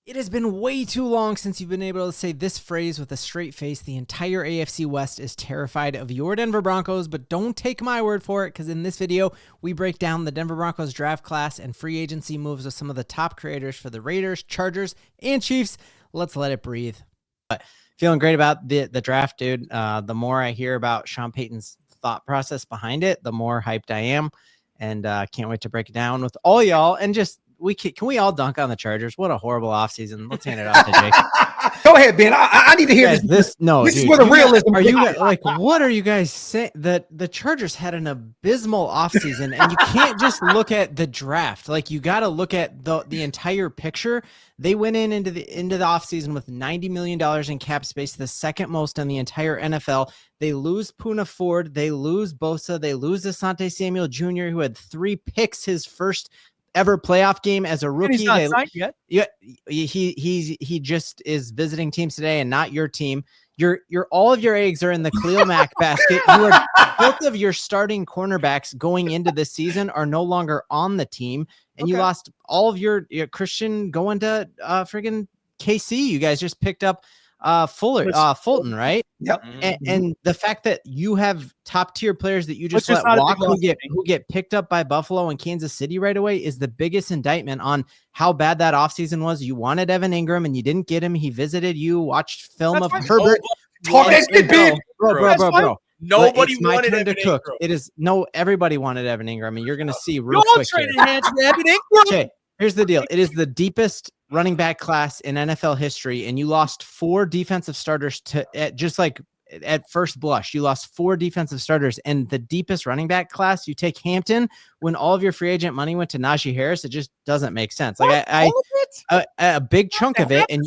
It has been way too long since you've been able to say this phrase with a straight face. The entire AFC West is terrified of your Denver Broncos, but don't take my word for it, because in this video, we break down the Denver Broncos draft class and free agency moves with some of the top creators for the Raiders, Chargers, and Chiefs. Let's let it breathe. But feeling great about the draft, dude. The more I hear about Sean Payton's thought process behind it, the more hyped I am, and can't wait to break it down with all y'all. And just can we all dunk on the Chargers? What a horrible offseason. Let's hand it off to Jake. Go ahead, Ben. I need to hear this. This is where the realism. Are you like, what are you guys saying? That the Chargers had an abysmal offseason, and you can't just look at the draft. Like, you got to look at the entire picture. They went into the offseason with $90 million in cap space, the second most in the entire NFL. They lose Poona Ford, they lose Bosa, they lose Asante Samuel Jr., who had 3 picks his first ever playoff game as a rookie. He's not signed yet. Yeah, he just is visiting teams today, and not your team. Your all of your eggs are in the Khalil Mack basket. Both of your starting cornerbacks going into this season are no longer on the team, and you lost all of your Christian going to friggin' KC. You guys just picked up Fulton, right? Yep. And the fact that you have top tier players that you just let walk who get picked up by Buffalo and Kansas City right away is the biggest indictment on how bad that offseason was. You wanted Evan Ingram and you didn't get him. He visited you, watched film of Herbert. Talk that shit, big bro. Nobody wanted Evan Ingram. It is everybody wanted Evan Ingram, and you're going to see real Y'all quick. traded hands with Evan Ingram. Okay, here's the deal. It is the deepest running back class in NFL history, and you lost 4 defensive starters at first blush. You lost 4 defensive starters, and the deepest running back class. You take Hampton when all of your free agent money went to Najee Harris. It just doesn't make sense. Like a big chunk of it, and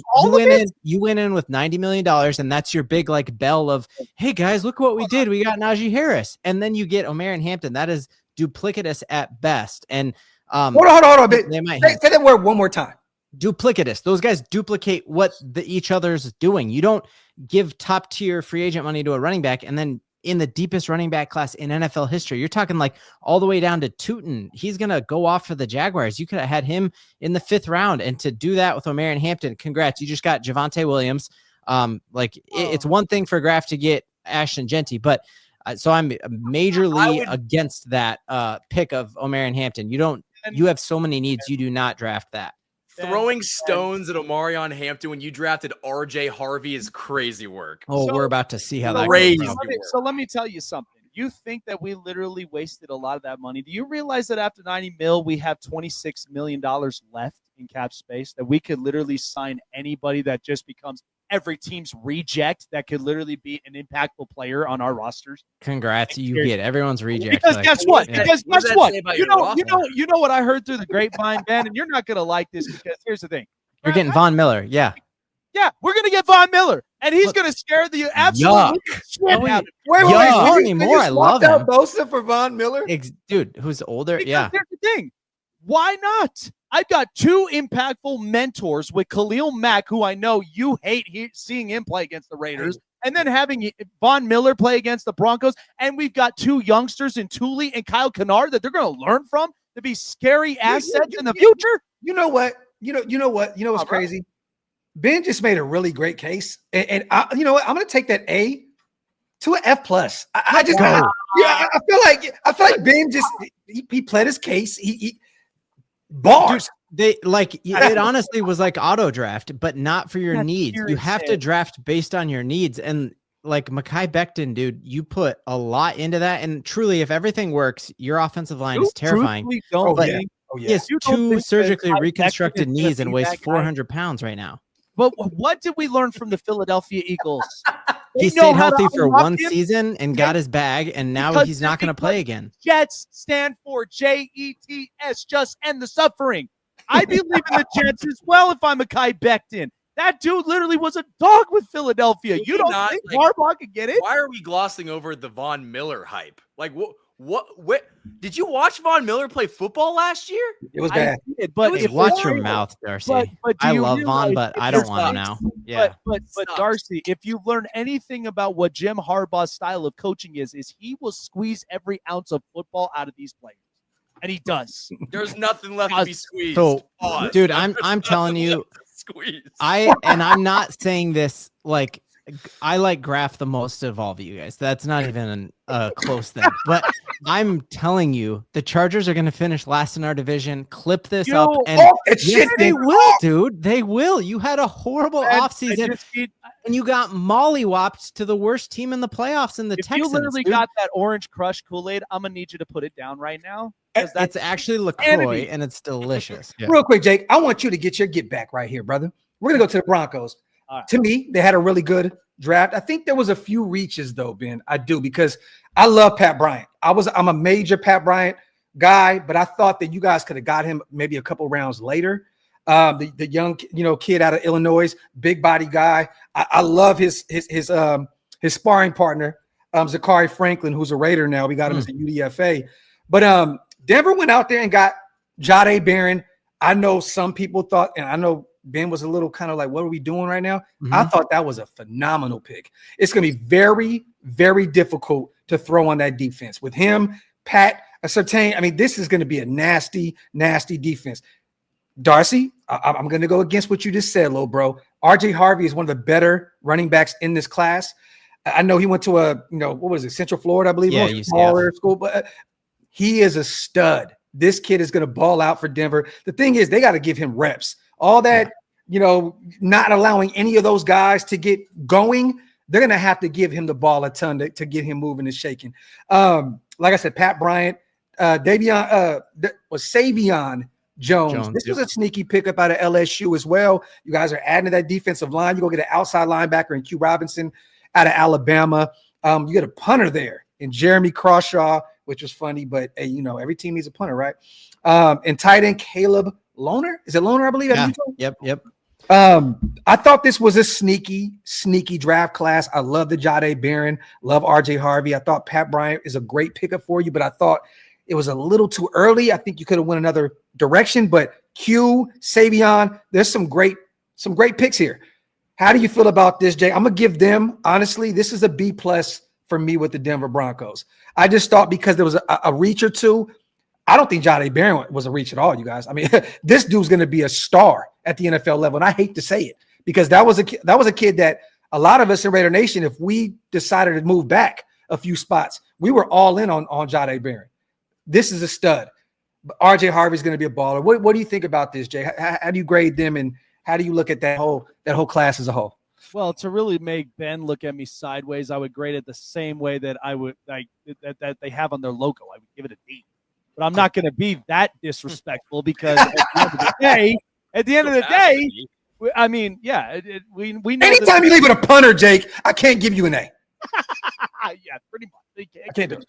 you went in with $90 million, and that's your big like bell of, hey guys, look what we did. We got Najee Harris, and then you get Omer and Hampton. That is duplicitous at best. And hold on. Say that word one more time. Duplicitous. Those guys duplicate what each other's doing. You don't give top tier free agent money to a running back and then in the deepest running back class in NFL history, you're talking like all the way down to Tootin. He's going to go off for the Jaguars. You could have had him in the 5th round, and to do that with Omer and Hampton, congrats. You just got Javonte Williams. It's one thing for Graf to get Ashton Genty, but so I'm majorly against that pick of Omer and Hampton. You have so many needs. You do not draft that. Throwing stones at Omarion Hampton when you drafted RJ Harvey is crazy work. We're about to see how that goes. So let me tell you something. You think that we literally wasted a lot of that money. Do you realize that after 90 mil, we have $26 million left in cap space, that we could literally sign anybody that just becomes every team's reject that could literally be an impactful player on our rosters? Congrats. You get everyone's reject. Because guess what? You know what I heard through the grapevine, Ben, and you're not going to like this, because here's the thing. You're getting Von Miller. Yeah. Yeah, we're going to get Von Miller, and he's going to scare the absolute shit out of him. Wait, I love him. Bosa for Von Miller? Dude, who's older? Because here's the thing. Why not? I've got 2 impactful mentors with Khalil Mack, who I know you hate seeing him play against the Raiders, and then having Von Miller play against the Broncos, and we've got 2 youngsters in Thule and Kyle Kennard that they're going to learn from to be scary assets in the future. You know what? You know what's crazy? Ben just made a really great case, and you know what? I'm going to take that A to an F+. I feel like Ben just he pled his case. He bars. Dude, it honestly was like auto draft, but not for your needs. You have to draft based on your needs. And like Mekhi Becton, dude, you put a lot into that. And truly, if everything works, your offensive line is terrifying. He has 2 surgically reconstructed knees and weighs 400 pounds right now. But what did we learn from the Philadelphia Eagles? He stayed healthy for 1 season and got his bag, and now he's not going to play again. Jets stand for JETS, just end the suffering. I believe in the Jets as well if I'm Mekhi Becton. That dude literally was a dog with Philadelphia. You don't think Harbaugh could get it? Why are we glossing over the Von Miller hype? Like, what did you watch Von Miller play football last year? It was bad. Watch your mouth, Darcy. But I love Von, but I don't want him now. Yeah. But Darcy, if you learn anything about what Jim Harbaugh's style of coaching is he will squeeze every ounce of football out of these players. And he does. There's nothing left to be squeezed. So, dude, I'm telling you, Squeeze. I'm not saying this like I like Graf the most of all of you guys. That's not even a close thing. But I'm telling you, the Chargers are going to finish last in our division. Clip this up, and yes, they will, dude. They will. You had a horrible offseason, and you got mollywopped to the worst team in the playoffs in the Texans. You literally got that orange crush Kool-Aid. I'm gonna need you to put it down right now. It's actually LaCroix, and it's delicious. Yeah. Real quick, Jake, I want you to get your get back right here, brother. We're gonna go to the Broncos. Right. To me, they had a really good draft. I think there was a few reaches though, Ben. I do, because I love Pat Bryant. I'm a major Pat Bryant guy, but I thought that you guys could have got him maybe a couple rounds later. The young kid out of Illinois, big body guy. I love his sparring partner, Zachary Franklin, who's a Raider now. We got him as a UDFA. But Denver went out there and got Jahdae Barron. I know some people thought, and I know Ben was a little kind of like, what are we doing right now? I thought that was a phenomenal pick. It's going to be very, very difficult to throw on that defense. With him, Pat, Surtain, I mean, this is going to be a nasty, nasty defense. Darcy, I'm going to go against what you just said, little bro. RJ Harvey is one of the better running backs in this class. I know he went to what was it, Central Florida, I believe. Yeah, smaller school, but he is a stud. This kid is going to ball out for Denver. The thing is, they got to give him reps. All that, not allowing any of those guys to get going, they're going to have to give him the ball a ton to get him moving and shaking. Like I said, Pat Bryant, Savion Jones. This was a sneaky pickup out of LSU as well. You guys are adding to that defensive line. You go get an outside linebacker in Q Robinson out of Alabama. You get a punter there in Jeremy Crawshaw, which was funny, but hey, every team needs a punter, right? And tight end Caleb Lohner. Is it Lohner, I believe? Yeah. Yep. I thought this was a sneaky draft class. I love the Jahdae Barron, love RJ Harvey. I thought Pat Bryant is a great pickup for you, but I thought it was a little too early. I think you could have went another direction, but Q, Savion, there's some great picks here. How do you feel about this, Jay? I'm gonna give them, honestly, this is a B+ for me with the Denver Broncos. I just thought because there was a reach or two. I don't think Jahdae Barron was a reach at all, you guys. I mean, this dude's going to be a star at the NFL level, and I hate to say it because that was a kid that a lot of us in Raider Nation, if we decided to move back a few spots, we were all in on Jahdae Barron. This is a stud. RJ Harvey's going to be a baller. What do you think about this, Jay? How do you grade them, and how do you look at that whole class as a whole? Well, to really make Ben look at me sideways, I would grade it the same way that I would that they have on their logo. I would give it a D. But I'm not going to be that disrespectful because at the end of the day, I mean, yeah, we know. Anytime you leave with a punter, Jake, I can't give you an A. Yeah, pretty much. I can't do it.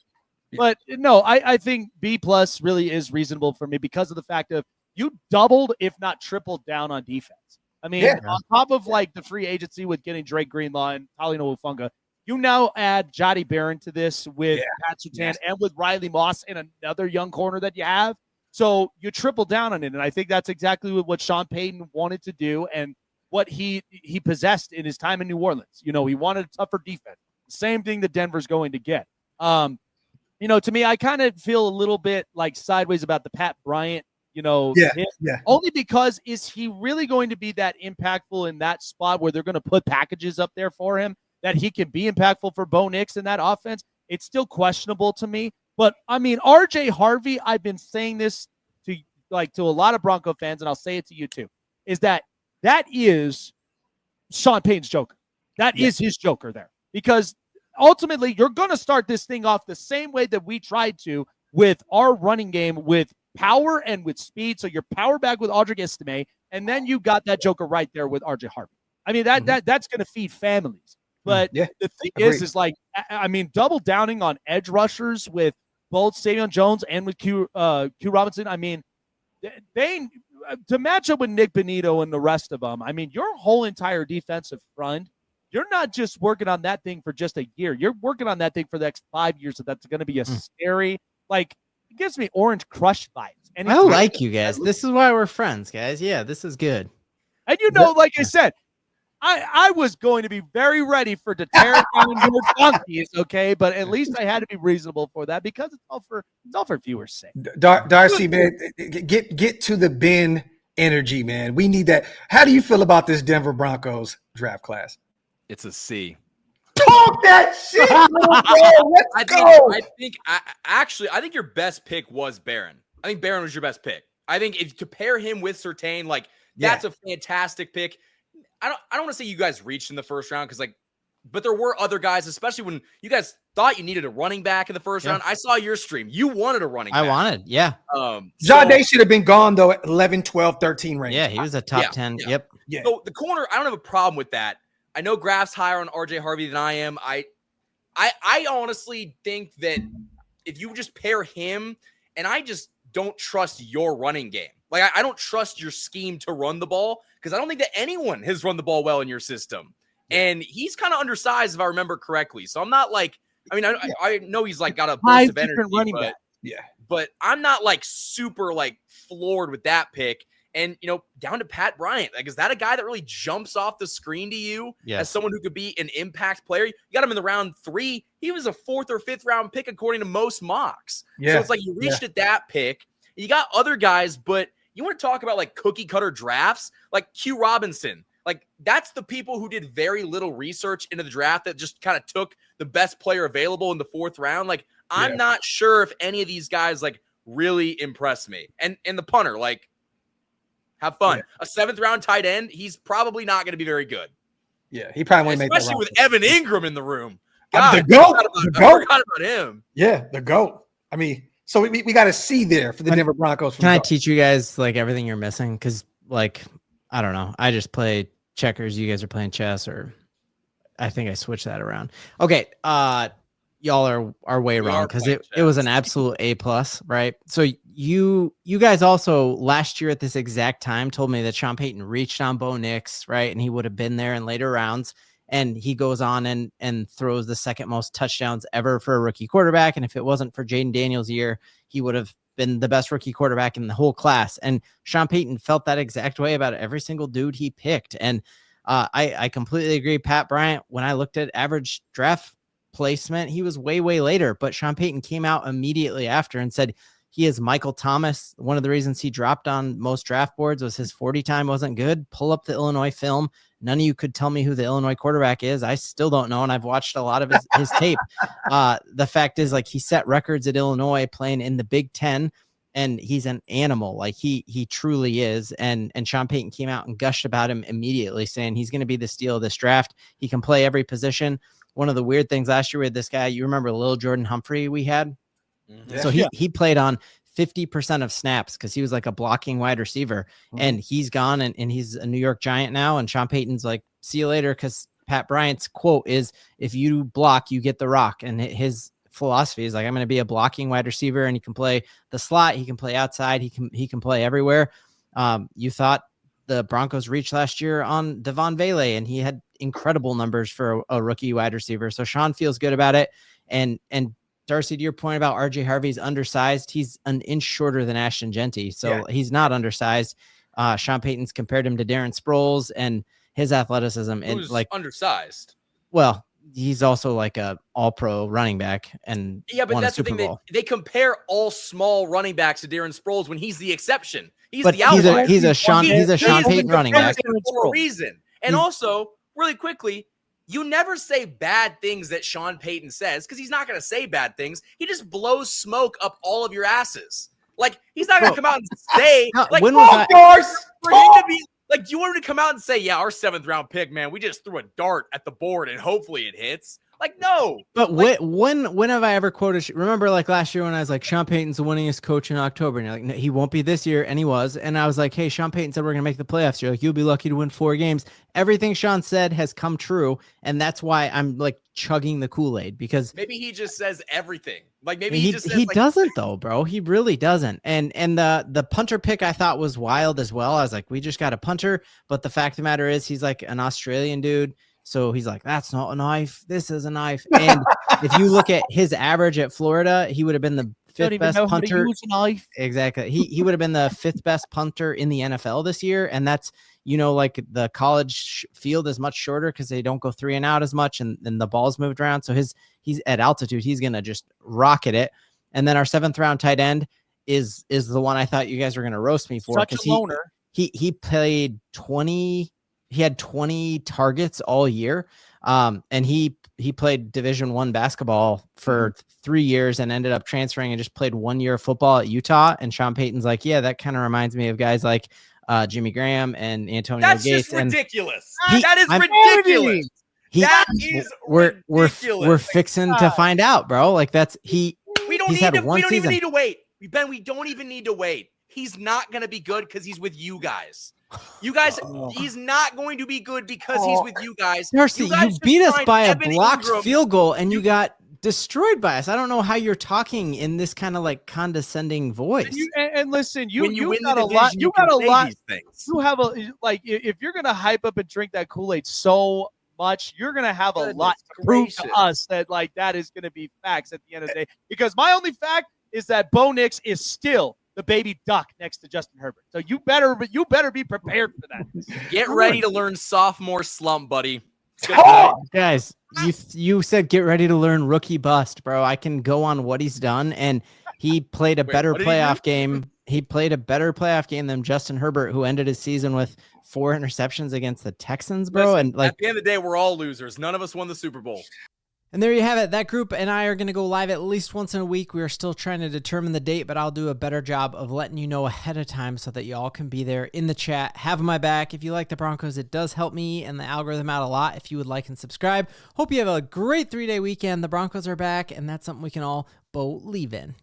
But no, I think B+ really is reasonable for me because of the fact of you doubled, if not tripled down on defense. I mean, on top of like the free agency with getting Drake Greenlaw and Talino Ufunga, you now add Jahdae Barron to this with Pat Surtain and with Riley Moss and another young corner that you have. So you triple down on it. And I think that's exactly what Sean Payton wanted to do and what he possessed in his time in New Orleans. He wanted a tougher defense. Same thing that Denver's going to get. To me, I kind of feel a little bit like sideways about the Pat Bryant, only because is he really going to be that impactful in that spot where they're going to put packages up there for him? That he can be impactful for Bo Nix in that offense, it's still questionable to me. But, I mean, RJ Harvey, I've been saying this to a lot of Bronco fans, and I'll say it to you too, is that is Sean Payton's Joker. That is his Joker there. Because ultimately, you're going to start this thing off the same way that we tried to with our running game with power and with speed. So your power back with Audric Estime, and then you got that Joker right there with RJ Harvey. I mean, that's going to feed families. But the thing is I mean, double downing on edge rushers with both Savion Jones and with Q Robinson. I mean, they to match up with Nick Benito and the rest of them. I mean, your whole entire defensive front, you're not just working on that thing for just a year. You're working on that thing for the next 5 years. So that's going to be a scary, it gives me Orange Crush vibes. I like you guys. This is why we're friends, guys. Yeah, this is good. And like I said, I was going to be very ready to tear down your donkeys, okay? But at least I had to be reasonable for that because it's all for viewers' sake. Darcy, man, get to the Ben energy, man. We need that. How do you feel about this Denver Broncos draft class? It's a C. Talk that shit, bro. Let's go. I think your best pick was Barron. I think Barron was your best pick. I think if to pair him with Surtain, like that's a fantastic pick. I don't want to say you guys reached in the first round because but there were other guys, especially when you guys thought you needed a running back in the first round. I saw your stream. You wanted a running back. I wanted, Jade should have been gone though at 11, 12, 13 range. Yeah, he was a top 10. Yeah. Yep. Yeah. So the corner, I don't have a problem with that. I know Graf's higher on RJ Harvey than I am. I honestly think that if you just pair him, and I just don't trust your running game. Like I don't trust your scheme to run the ball because I don't think that anyone has run the ball well in your system. And he's kind of undersized if I remember correctly. So I'm not like, I mean, I know he's like got a burst of energy, running back. But I'm not like super like floored with that pick. And, down to Pat Bryant. Like, is that a guy that really jumps off the screen to you as someone who could be an impact player? You got him in the round 3. He was a 4th or 5th round pick, according to most mocks. So it's like you reached at that pick. You got other guys, but you want to talk about like cookie cutter drafts, like Q Robinson. Like that's the people who did very little research into the draft that just kind of took the best player available in the 4th round. Like I'm not sure if any of these guys like really impressed me. And the punter, like, have fun. A 7th round tight end, he's probably not going to be very good. Yeah, he probably won't make that. Especially with Evan Ingram in the room. God, the GOAT. I forgot about him. Yeah, the GOAT. I mean, so we got a C there for the Denver Broncos. Can I teach you guys like everything you're missing? Because like, I don't know. I just play checkers. You guys are playing chess, or I think I switched that around. Okay. Y'all are way wrong because it was an absolute A+, right? So you guys also last year at this exact time told me that Sean Payton reached on Bo Nix, right? And he would have been there in later rounds. And he goes on and throws the 2nd most touchdowns ever for a rookie quarterback. And if it wasn't for Jaden Daniels' year, he would have been the best rookie quarterback in the whole class. And Sean Payton felt that exact way about every single dude he picked. And I completely agree. Pat Bryant, when I looked at average draft placement, he was way later, but Sean Payton came out immediately after and said he is Michael Thomas. One of the reasons he dropped on most draft boards was his 40 time wasn't good. Pull up the Illinois film. None of you could tell me who the Illinois quarterback is. I still don't know, and I've watched a lot of his tape. The fact is, like, he set records at Illinois playing in the Big Ten, and he's an animal. Like he truly is. And Sean Payton came out and gushed about him immediately, saying he's going to be the steal of this draft. He can play every position. One of the weird things last year with this guy, you remember Lil Jordan Humphrey we had? Mm-hmm. So he played on 50% of snaps because he was like a blocking wide receiver. Mm-hmm. And he's gone and he's a New York Giant now. And Sean Payton's like, see you later, because Pat Bryant's quote is, if you block, you get the rock. And his philosophy is like, I'm going to be a blocking wide receiver, and he can play the slot. He can play outside. He can play everywhere. You thought the Broncos reached last year on Devon Vele, and he had incredible numbers for a rookie wide receiver. So Sean feels good about it. And Darcy, to your point about RJ Harvey's undersized, he's an inch shorter than Ashton Genty. So he's not undersized. Sean Payton's compared him to Darren Sproles, and his athleticism and like undersized. Well, he's also like a all-pro running back, and but that's the thing. They compare all small running backs to Darren Sproles when he's the exception. He's but the outlier. He's a Sean Payton running back for a reason. And also, really quickly, you never say bad things that Sean Payton says, because he's not going to say bad things. He just blows smoke up all of your asses. Like, he's not going to come out and say, like, when was for him to be like, do you want him to come out and say, yeah, our 7th round pick, man, we just threw a dart at the board and hopefully it hits? Like, no. But like, when have I ever quoted? Remember, like last year when I was like, Sean Payton's the winningest coach in October, and you're like, no, he won't be this year, and he was. And I was like, hey, Sean Payton said we're gonna make the playoffs. You're like, you'll be lucky to win 4 games. Everything Sean said has come true, and that's why I'm like chugging the Kool-Aid, because maybe he just says everything. Like maybe he just says, he doesn't though, bro. He really doesn't. And the punter pick I thought was wild as well. I was like, we just got a punter, but the fact of the matter is he's like an Australian dude. So he's like, that's not a knife. This is a knife. And if you look at his average at Florida, he would have been the 5th best punter. Exactly. He would have been the 5th best punter in the NFL this year. And that's, like the college field is much shorter because they don't go 3 and out as much, and the ball's moved around. So he's at altitude. He's going to just rocket it. And then our 7th round tight end is the one I thought you guys were going to roast me for. Such a loner. he played 20. He had 20 targets all year. And he played Division I basketball for 3 years and ended up transferring and just played 1 year of football at Utah. And Sean Payton's like, yeah, that kind of reminds me of guys like Jimmy Graham and Antonio That's Gates. just ridiculous. And that is ridiculous. That is ridiculous. We're fixing to find out, bro. Like that's we don't even need to wait. Ben, we don't even need to wait. He's not going to be good because he's with you guys. You guys, he's not going to be good because he's with you guys. Darcy, you beat us by a blocked field goal and you got destroyed by us. I don't know how you're talking in this kind of like condescending voice. And listen, you got a lot. You got a lot. You have a like if you're gonna hype up and drink that Kool-Aid so much, you're gonna have a lot to prove to us that like that is gonna be facts at the end of the day. Because my only fact is that Bo Nix is still the baby duck next to Justin Herbert. So you better be prepared for that. Get ready to learn sophomore slump, buddy. Guys, you said get ready to learn rookie bust, bro. I can go on what he's done, and he played a better playoff game. He played a better playoff game than Justin Herbert, who ended his season with 4 interceptions against the Texans, bro. Listen, and like at the end of the day, we're all losers. None of us won the Super Bowl. And there you have it. That group and I are going to go live at least once in a week. We are still trying to determine the date, but I'll do a better job of letting you know ahead of time so that y'all can be there in the chat. Have my back. If you like the Broncos, it does help me and the algorithm out a lot if you would like and subscribe. Hope you have a great 3-day weekend. The Broncos are back, and that's something we can all believe in.